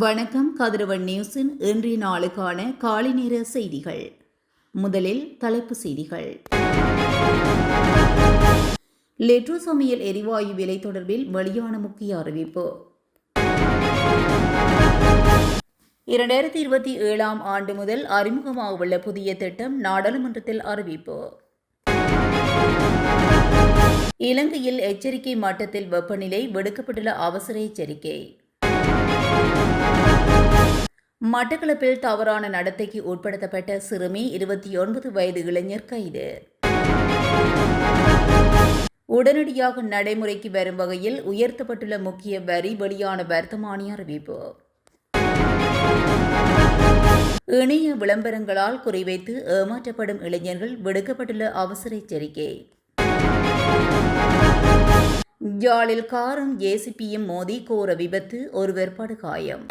வணக்கம். கதிரவன் நியூஸின் இன்றைய நாளுக்கான காலை நேர செய்திகள். முதலில் தலைப்புச் செய்திகள். லெட்ரோ சமையல் எரிவாயு விலை தொடர்பில் வெளியான முக்கிய அறிவிப்பு. 2027 ஆண்டு முதல் அறிமுகமாகவுள்ள புதிய திட்டம் நாடாளுமன்றத்தில் அறிவிப்பு. இலங்கையில் எச்சரிக்கை மட்டத்தில் வெப்பநிலை விடுக்கப்பட்டுள்ள அவசர எச்சரிக்கை. மட்டக்களப்பில் தவறான நடத்தைக்கு உட்படுத்தப்பட்ட சிறுமி 29 வயது இளைஞர் கைது. உடனடியாக நடைமுறைக்கு வரும் வகையில் உயர்த்தப்பட்டுள்ள முக்கிய வரி வெளியான வர்த்தமானி அறிவிப்பு. இணைய விளம்பரங்களால் குறிவைத்து ஏமாற்றப்படும் இளைஞர்கள் விடுக்கப்பட்டுள்ள அவசர எச்சரிக்கை. யாழில் காரும் ஜேசிபியும் மோதி கோர விபத்து, ஒருவர் படுகாயம்.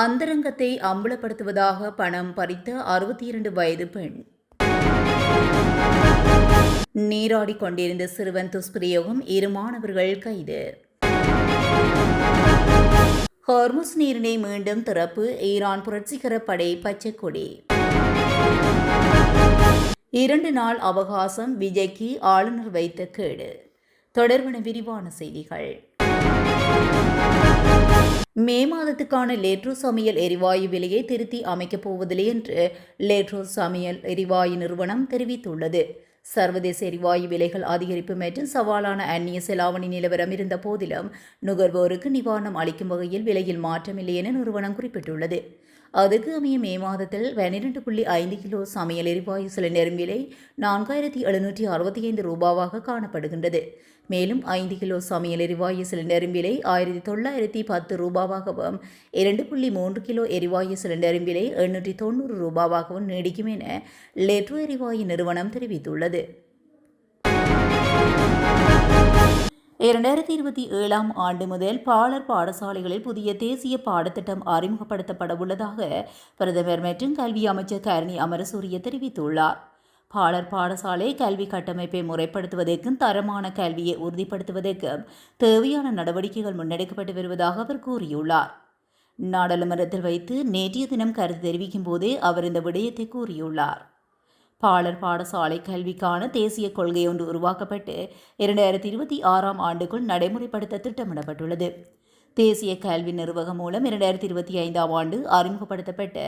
அந்தரங்கத்தை அம்பலப்படுத்துவதாக பணம் பறித்த 62 வயது பெண். நீராடிக் கொண்டிருந்த சிறுவன் துஷ்பிரயோகம், 2 மாணவர்கள் கைது. ஹார்முஸ் நீரிணை மீண்டும் திறப்பு, ஈரான் புரட்சிகர படை பச்சை கொடி. 2 நாள் அவகாசம் விஜய்க்கு ஆளுநர் வைத்த கேடு. தொடர்பான விரிவான செய்திகள். மே மாதத்துக்கான லேட்ரோ சமையல் எரிவாயு விலையை திருத்தி அமைக்கப் போவதில்லை என்று லேட்ரோ சமையல் எரிவாயு நிறுவனம் தெரிவித்துள்ளது. சர்வதேச எரிவாயு விலைகள் அதிகரிப்பு மற்றும் சவாலான அந்நிய செலாவணி நிலவரம் இருந்த போதிலும் நுகர்வோருக்கு நிவாரணம் அளிக்கும் வகையில் விலையில் மாற்றமில்லை என நிறுவனம் குறிப்பிட்டுள்ளது. அதுக்கு அமைய மே மாதத்தில் 12.5 கிலோ சமையல் எரிவாயு சிலிண்டரின் விலை 4765 ரூபாவாக காணப்படுகின்றது. மேலும் 5 கிலோ சமையல் எரிவாயு சிலிண்டரின் விலை 1910 ரூபாவாகவும் 2.3 கிலோ எரிவாயு சிலிண்டரின் விலை 890 ரூபாவாகவும் நீடிக்கும் என லெட்ரோ எரிவாயு நிறுவனம் தெரிவித்துள்ளது. 2027 ஆண்டு முதல் பாலர் பாடசாலைகளில் புதிய தேசிய பாடத்திட்டம் அறிமுகப்படுத்தப்பட உள்ளதாக பிரதமர் மற்றும் கல்வி அமைச்சர் கருணி அமரசூரிய தெரிவித்துள்ளார். பாலர் பாடசாலை கல்வி கட்டமைப்பை முறைப்படுத்துவதற்கும் தரமான கல்வியை உறுதிப்படுத்துவதற்கும் தேவையான நடவடிக்கைகள் முன்னெடுக்கப்பட்டு வருவதாக அவர் கூறியுள்ளார். நாடாளுமன்றத்தில் வைத்து நேற்றைய தினம் கருத்து தெரிவிக்கும் போதே அவர் இந்த விடயத்தை கூறியுள்ளார். பாலர் பாடசாலை கல்விக்கான தேசிய கொள்கை ஒன்று உருவாக்கப்பட்டு 2026 ஆண்டுக்குள் நடைமுறைப்படுத்த திட்டமிடப்பட்டுள்ளது. தேசிய கல்வி நிர்வாகம் மூலம் 2025 ஆண்டு அறிமுகப்படுத்தப்பட்ட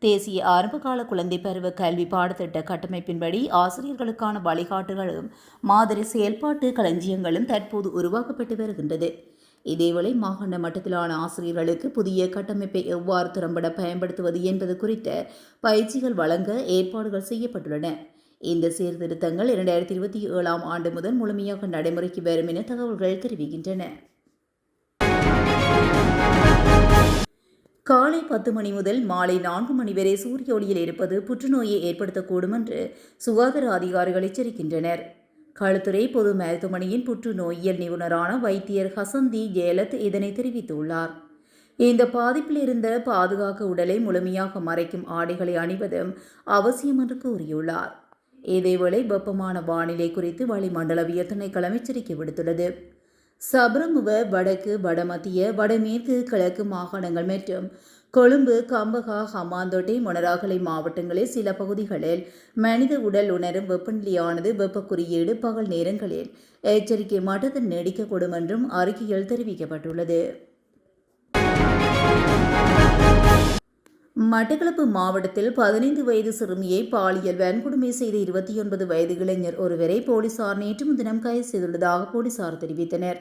தேசிய ஆரம்பகால குழந்தை பருவ கல்வி பாடத்திட்ட கட்டமைப்பின்படி ஆசிரியர்களுக்கான வழிகாட்டுகளும் மாதிரி செயல்பாட்டு களஞ்சியங்களும் தற்போது உருவாக்கப்பட்டு வருகின்றது. இதேவேளை மாகாண மட்டத்திலான ஆசிரியர்களுக்கு புதிய கட்டமைப்பை எவ்வாறு திறம்பட பயன்படுத்துவது என்பது குறித்த பயிற்சிகள் வழங்க ஏற்பாடுகள் செய்யப்பட்டுள்ளன. இந்த சீர்திருத்தங்கள் 2027 ஆண்டு முதல் முழுமையாக நடைமுறைக்கு வரும் என தகவல்கள் தெரிவிக்கின்றன. காலை 10 மணி முதல் மாலை 4 மணி வரை சூரிய ஒளியில் இருப்பது புற்றுநோயை ஏற்படுத்தக்கூடும் என்று சுகாதார அதிகாரிகள் எச்சரிக்கின்றனர். களுத்துறை பொது மருத்துவமனையின் புற்றுநோயியல் நிபுணரான வைத்தியர் ஹசந்தி ஜெயலத் இதனை தெரிவித்துள்ளார். இந்த பாதிப்பில் இருந்த பாதுகாக்க உடலை முழுமையாக மறைக்கும் ஆடைகளை அணிவதும் அவசியம் என்று கூறியுள்ளார். இதேவேளை வெப்பமான வானிலை குறித்து வளிமண்டலவியல் திணைக்களம் எச்சரிக்கை விடுத்துள்ளது. சபரமுவ வடக்கு, வடமத்திய, வடமேற்கு, கிழக்கு மாகாணங்கள் மற்றும் கொழும்பு, கம்பகா, ஹம்பாந்தோட்டை, மொனராகலை மாவட்டங்களில் சில பகுதிகளில் மனித உடல் உணரும் வெப்பநிலையானது வெப்ப குறியீடு பகல் நேரங்களில் எச்சரிக்கை மட்டத்தில் நீடிக்கக்கூடும் என்றும் அறிக்கையில் தெரிவிக்கப்பட்டுள்ளது. மட்டக்களப்பு மாவட்டத்தில் 15 வயது சிறுமியை பாலியல் வன்கொடுமை செய்த 29 வயது இளைஞர் ஒருவரை போலீசார் நேற்று முன்தினம் கைது செய்துள்ளதாக போலீசார் தெரிவித்தனர்.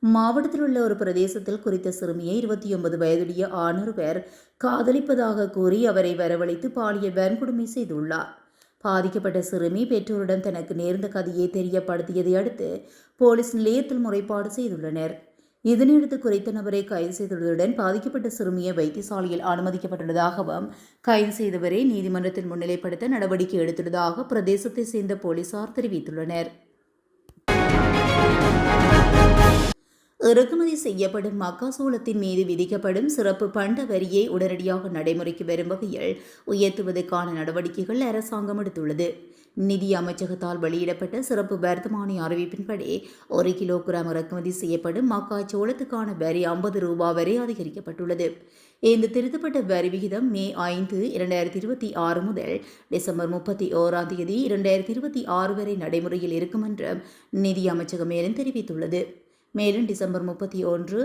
மாவட்டத்தில் உள்ள ஒரு பிரதேசத்தில் குறித்த சிறுமியை 29 வயதுடைய ஆணொருவர் காதலிப்பதாக கூறி அவரை வரவழைத்து பாலியல் வன்கொடுமை செய்துள்ளார். பாதிக்கப்பட்ட சிறுமி பெற்றோரிடம் தனக்கு நேர்ந்த கதையை தெரியப்படுத்தியதை அடுத்து போலீஸ் நிலையத்தில் முறைப்பாடு செய்துள்ளனர். இதனையடுத்து குறித்த நபரை கைது செய்துள்ளதுடன் பாதிக்கப்பட்ட சிறுமியை வைத்தியசாலையில் அனுமதிக்கப்பட்டுள்ளதாகவும் கைது செய்தவரை நீதிமன்றத்தில் முன்னிலைப்படுத்த நடவடிக்கை எடுத்துள்ளதாக பிரதேசத்தை சேர்ந்த போலீசார் தெரிவித்துள்ளனர். இறக்குமதி செய்யப்படும் மக்காசோளத்தின் மீது விதிக்கப்படும் சிறப்பு பண்ட வரியை உடனடியாக நடைமுறைக்கு வரும் வகையில் உயர்த்துவதற்கான நடவடிக்கைகள் அரசாங்கம் எடுத்துள்ளது. நிதி அமைச்சகத்தால் வெளியிடப்பட்ட சிறப்பு வர்த்தமானி அறிவிப்பின்படி 1 கிலோகிராம் இறக்குமதி செய்யப்படும் மக்காச்சோளத்துக்கான வரி ₹50 வரை அதிகரிக்கப்பட்டுள்ளது. இந்த திருத்தப்பட்ட வரி விகிதம் மே 5, 2026 முதல் டிசம்பர் 31 2026 வரை நடைமுறையில் இருக்கும் என்று நிதி அமைச்சகம் மேலும் தெரிவித்துள்ளது. மேலும் டிசம்பர் 31,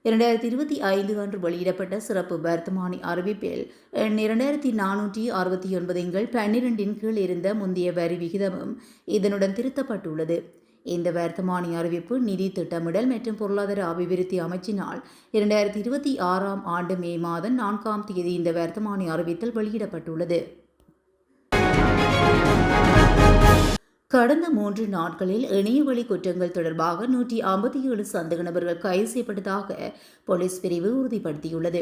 2025 அன்று வெளியிடப்பட்ட சிறப்பு வர்த்தமானி அறிவிப்பில் 2469 கீழ் இருந்த முந்தைய வரி விகிதமும் இதனுடன் திருத்தப்பட்டுள்ளது. இந்த வர்த்தமானி அறிவிப்பு நிதி திட்டமிடல் மற்றும் பொருளாதார அபிவிருத்தி அமைச்சினால் 2026 ஆண்டு மே மாதம் 4 இந்த வர்த்தமானி அறிவித்தல் வெளியிடப்பட்டுள்ளது. கடந்த 3 நாட்களில் இணையவழி குற்றங்கள் தொடர்பாக 157 சந்தேக நபர்கள் கைது செய்யப்பட்டதாக போலீஸ் பிரிவு உறுதிப்படுத்தியுள்ளது.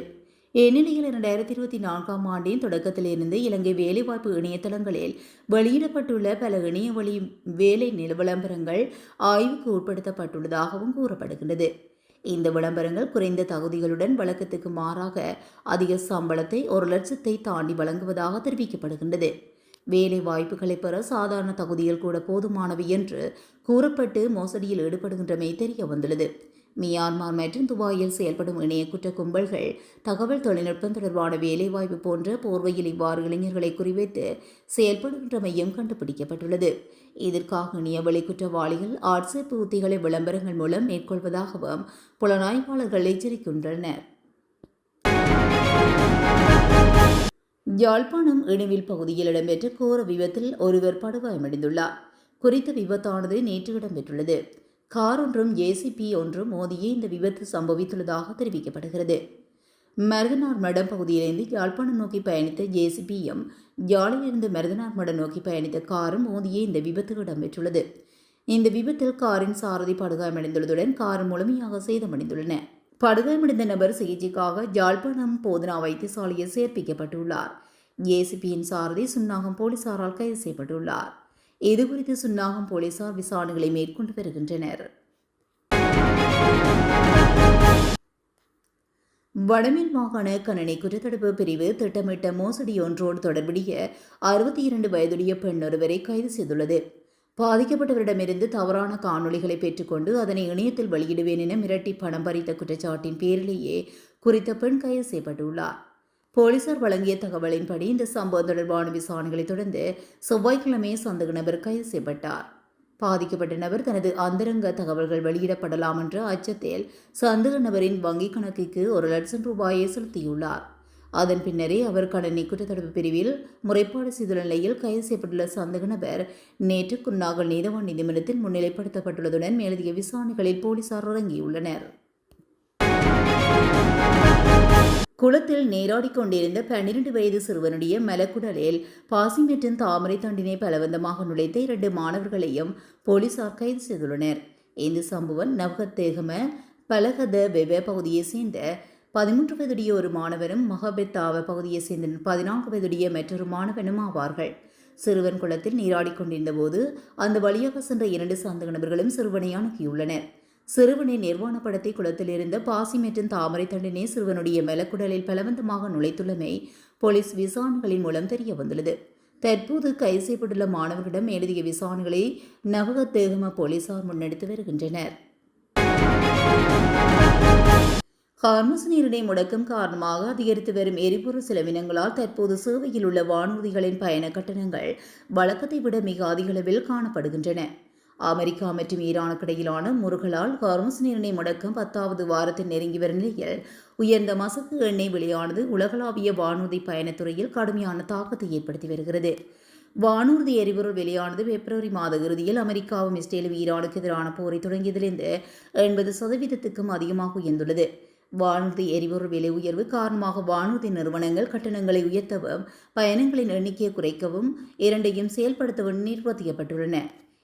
இந்நிலையில் 2024 ஆண்டின் தொடக்கத்திலிருந்து இலங்கை வேலைவாய்ப்பு இணையதளங்களில் வெளியிடப்பட்டுள்ள பல இணையவழி வேலை விளம்பரங்கள் ஆய்வுக்கு உட்படுத்தப்பட்டுள்ளதாகவும் கூறப்படுகின்றது. இந்த விளம்பரங்கள் குறைந்த தகுதிகளுடன் வழக்கத்துக்கு மாறாக அதிக சம்பளத்தை 1 லட்சத்தை தாண்டி வழங்குவதாக தெரிவிக்கப்படுகின்றது. வேலை வாய்ப்புகளை பெற சாதாரண தகுதிகள் கூட போதுமானவை என்று கூறப்பட்டு மோசடியில் ஈடுபடுகின்றமை தெரிய வந்துள்ளது. மியான்மர் மற்றும் துபாயில் செயல்படும் இணைய குற்ற கும்பல்கள் தகவல் தொழில்நுட்பம் தொடர்பான வேலைவாய்ப்பு போன்ற போர்வையில் இவ்வாறு இளைஞர்களை குறிவைத்து செயல்படுகின்றமையும் கண்டுபிடிக்கப்பட்டுள்ளது. இதற்காக இணையவழி குற்றவாளிகள் ஆட்சேர்ப்பு உத்திகளை விளம்பரங்கள் மூலம் மேற்கொள்வதாகவும் புலனாய்வாளர்கள் எச்சரிக்கின்றனர். யாழ்ப்பாணம் இணுவில் பகுதியில் இடம்பெற்ற கோர விபத்தில் ஒருவர் படுகாயமடைந்துள்ளார். குறித்த விபத்தானது நேற்று இடம்பெற்றுள்ளது. கார் ஒன்றும் ஜேசிபி ஒன்றும் மோதியே இந்த விபத்து சம்பவித்துள்ளதாக தெரிவிக்கப்படுகிறது. மருதனார் மடம் பகுதியிலிருந்து யாழ்ப்பாணம் நோக்கி பயணித்த ஜேசிபியும் யாழிலிருந்து மருதனார் மடம் நோக்கி பயணித்த காரும் மோதியே இந்த விபத்து இடம்பெற்றுள்ளது. இந்த விபத்தில் காரின் சாரதி படுகாயமடைந்துள்ளதுடன் கார் முழுமையாக சேதமடைந்துள்ளன. படுகாயமடைந்த நபர் சிகிச்சைக்காக யாழ்ப்பாணம் போதனா வைத்தியசாலையில் சேர்ப்பிக்கப்பட்டுள்ளார். ஏசிபியின் சாரதி சுன்னாகம் போலீசாரால் கைது செய்யப்பட்டுள்ளார். இதுகுறித்து சுன்னாகம் போலீசார் விசாரணைகளை மேற்கொண்டு வருகின்றனர். வடமேல் மாகாண கணனி குற்றத்தடுப்பு பிரிவு திட்டமிட்ட மோசடி ஒன்றோடு தொடர்புடைய 62 வயதுடைய பெண் ஒருவரை கைது செய்துள்ளது. பாதிக்கப்பட்டவரிடமிருந்து தவறான காணொலிகளை பெற்றுக்கொண்டு அதனை இணையத்தில் வெளியிடுவேன் என மிரட்டி பணம் பறித்த குற்றச்சாட்டின் பேரிலேயே குறித்த பெண் கைது செய்யப்பட்டுள்ளார். போலீசார் வழங்கிய தகவலின்படி இந்த சம்பவம் தொடர்பான விசாரணைகளை தொடர்ந்து செவ்வாய்க்கிழமை சந்தேக நபர் கைது செய்யப்பட்டார். பாதிக்கப்பட்ட நபர் தனது அந்தரங்க தகவல்கள் வெளியிடப்படலாம் என்ற அச்சத்தில் சந்தேக நபரின் வங்கிக் கணக்குக்கு ₹1 லட்சம் செலுத்தியுள்ளார். அதன் பின்னரே அவர் கணனி குற்றத்தடுப்பு பிரிவில் முறைப்பாடு செய்துள்ள நிலையில் கைது செய்யப்பட்டுள்ள சந்தேக நபர் நேற்று குன்னாகல் நீதவான் நீதிமன்றத்தில் முன்னிலைப்படுத்தப்பட்டுள்ளதுடன் மேலதிக விசாரணைகளில் போலீசார் இறங்கியுள்ளனர். குளத்தில் நீராடிக் கொண்டிருந்த 12 வயது சிறுவனுடைய மலக்குடலில் பாசி மற்றும் தாமரை தண்டினை பலவந்தமாக நுழைத்த 2 மாணவர்களையும் போலீசார் கைது செய்துள்ளனர். இந்த சம்பவம் நவகத்தேகம பலகத வெவ பகுதியைச் சேர்ந்த 13 வயதுடைய ஒரு மாணவனும் மகபெத்தாவ பகுதியைச் சேர்ந்த 14 வயதுடைய மற்றொரு மாணவனும் ஆவார்கள். சிறுவன் குளத்தில் நீராடிக் கொண்டிருந்த போது அந்த வழியாக சென்ற 2 சந்தேக நபர்களும் சிறுவனை அணுகியுள்ளனர். சிறுவனை நிர்வாணப்படுத்தி குளத்தில் இருந்த பாசி மற்றும் தாமரை தண்டினை சிறுவனுடைய மலக்குடலில் பலவந்தமாக நுழைத்துள்ளமை போலீஸ் விசாரணைகளின் மூலம் தெரிய வந்துள்ளது. தற்போது கைது செய்யப்பட்டுள்ள மாணவர்களிடம் மேலதிக விசாரணைகளை நவகத்தேகம போலீசார் முன்னெடுத்து வருகின்றனர். ஹார்மஸ் நீரிணை முடக்கம் காரணமாக அதிகரித்து வரும் எரிபொருள் செலவினங்களால் தற்போது சேவையில் உள்ள வானூர்திகளின் பயண கட்டணங்கள் வழக்கத்தை விட மிக அதிக அளவில் காணப்படுகின்றன. அமெரிக்கா மற்றும் ஈரானுக்கு இடையிலான முறுகலால் ஹார்மஸ் நீரிணை முடக்கம் 10வது வாரத்தில் நெருங்கி வரும் நிலையில் உயர்ந்த மசகு எண்ணெய் விலையானது உலகளாவிய வானூர்தி பயணத்துறையில் கடுமையான தாக்கத்தை ஏற்படுத்தி வருகிறது. வானூர்தி எரிபொருள் விலையானது பிப்ரவரி மாத இறுதியில் அமெரிக்காவும் இஸ்ரேலும் ஈரானுக்கு எதிரான போரை தொடங்கியதிலிருந்து 80% அதிகமாக உயர்ந்துள்ளது. வானூர்தி எரிபொருள் விலை உயர்வு காரணமாக வானூர்தி நிறுவனங்கள் கட்டணங்களை உயர்த்தவும் பயணங்களின் எண்ணிக்கையை குறைக்கவும் இரண்டையும் செயல்படுத்தவும் நிர்பந்திக்கப்பட்டுள்ளன.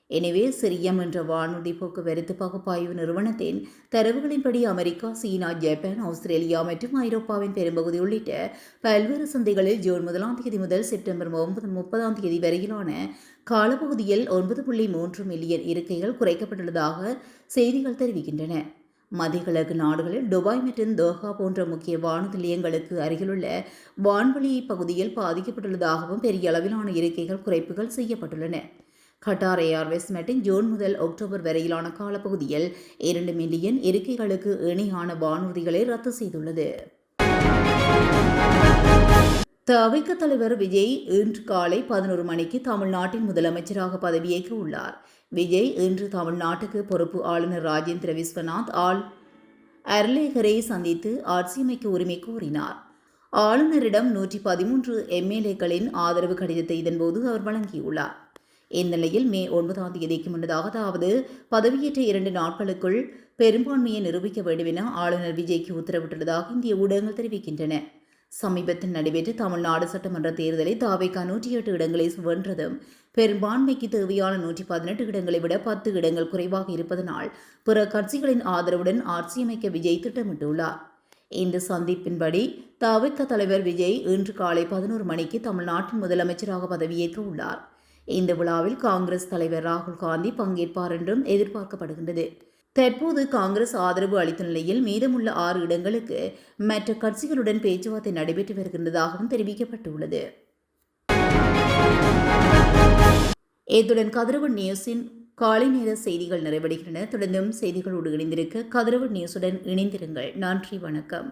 எனவே சிரியம் என்ற வானூர்தி போக்குவரத்து பகுப்பாய்வு நிறுவனத்தின் தரவுகளின்படி அமெரிக்கா, சீனா, ஜப்பான், ஆஸ்திரேலியா மற்றும் ஐரோப்பாவின் பெரும்பகுதி உள்ளிட்ட பல்வேறு சந்தைகளில் ஜூன் 1 முதல் செப்டம்பர் 30 வரையிலான காலப்பகுதியில் 9.3 மில்லியன் இருக்கைகள் குறைக்கப்பட்டுள்ளதாக செய்திகள் தெரிவிக்கின்றன. மத்திய நாடுகளில் துபாய் மற்றும் தோஹா போன்ற முக்கிய வானூர்தி நிலையங்களுக்கு அருகிலுள்ள வான்வெளி பகுதியில் பாதிக்கப்பட்டுள்ளதாகவும் பெரிய அளவிலான இருக்கைகள் குறைப்புகள் செய்யப்பட்டுள்ளன. கட்டார் ஏர்வேஸ் மற்றும் ஜூன் முதல் அக்டோபர் வரையிலான காலப்பகுதியில் 2 மில்லியன் இருக்கைகளுக்கு இணையான வானூர்திகளை ரத்து செய்துள்ளது. தவிக தலைவர் விஜய் இன்று காலை 11 மணிக்கு தமிழ்நாட்டின் முதலமைச்சராக பதவியேற்க உள்ளார். விஜய் இன்று தமிழ்நாட்டுக்கு பொறுப்பு ஆளுநர் ராஜேந்திர விஸ்வநாத் அர்லேகரை சந்தித்து ஆட்சியமைக்க உரிமை கோரினார். ஆளுநரிடம் 113 எம்எல்ஏக்களின் ஆதரவு கடிதத்தை இதன்போது அவர் வழங்கியுள்ளார். இந்நிலையில் மே 9ஆம் தேதிக்கு முன்னதாக, அதாவது பதவியேற்ற 2 நாட்களுக்குள் பெரும்பான்மையை நிரூபிக்க வேண்டும் என ஆளுநர் விஜய்க்கு உத்தரவிட்டுள்ளதாக இந்திய ஊடகங்கள் தெரிவிக்கின்றன. சமீபத்தில் நடைபெற்ற தமிழ்நாடு சட்டமன்ற தேர்தலை தாவேகா 108 இடங்களை வென்றதும் பெரும்பான்மைக்கு தேவையான 118 இடங்களை விட 10 இடங்கள் குறைவாக இருப்பதனால் பிற கட்சிகளின் ஆதரவுடன் ஆட்சியமைக்க விஜய் திட்டமிட்டுள்ளார். இந்த சந்திப்பின்படி தாவேகா தலைவர் விஜய் இன்று காலை 11 மணிக்கு தமிழ்நாட்டின் முதலமைச்சராக பதவியேற்க உள்ளார். இந்த விழாவில் காங்கிரஸ் தலைவர் ராகுல் காந்தி பங்கேற்பார் என்றும் எதிர்பார்க்கப்படுகின்றது. தற்போது காங்கிரஸ் ஆதரவு அளித்த நிலையில் மீதமுள்ள 6 இடங்களுக்கு மற்ற கட்சிகளுடன் பேச்சுவார்த்தை நடைபெற்று வருகின்றதாகவும் தெரிவிக்கப்பட்டுள்ளது. இத்துடன் கதிரவன் நியூஸின் காலை நேர செய்திகள் நிறைவடைகின்றன. தொடர்ந்தும் செய்திகளோடு இணைந்திருக்க கதிரவன் நியூஸுடன் இணைந்திருங்கள். நன்றி, வணக்கம்.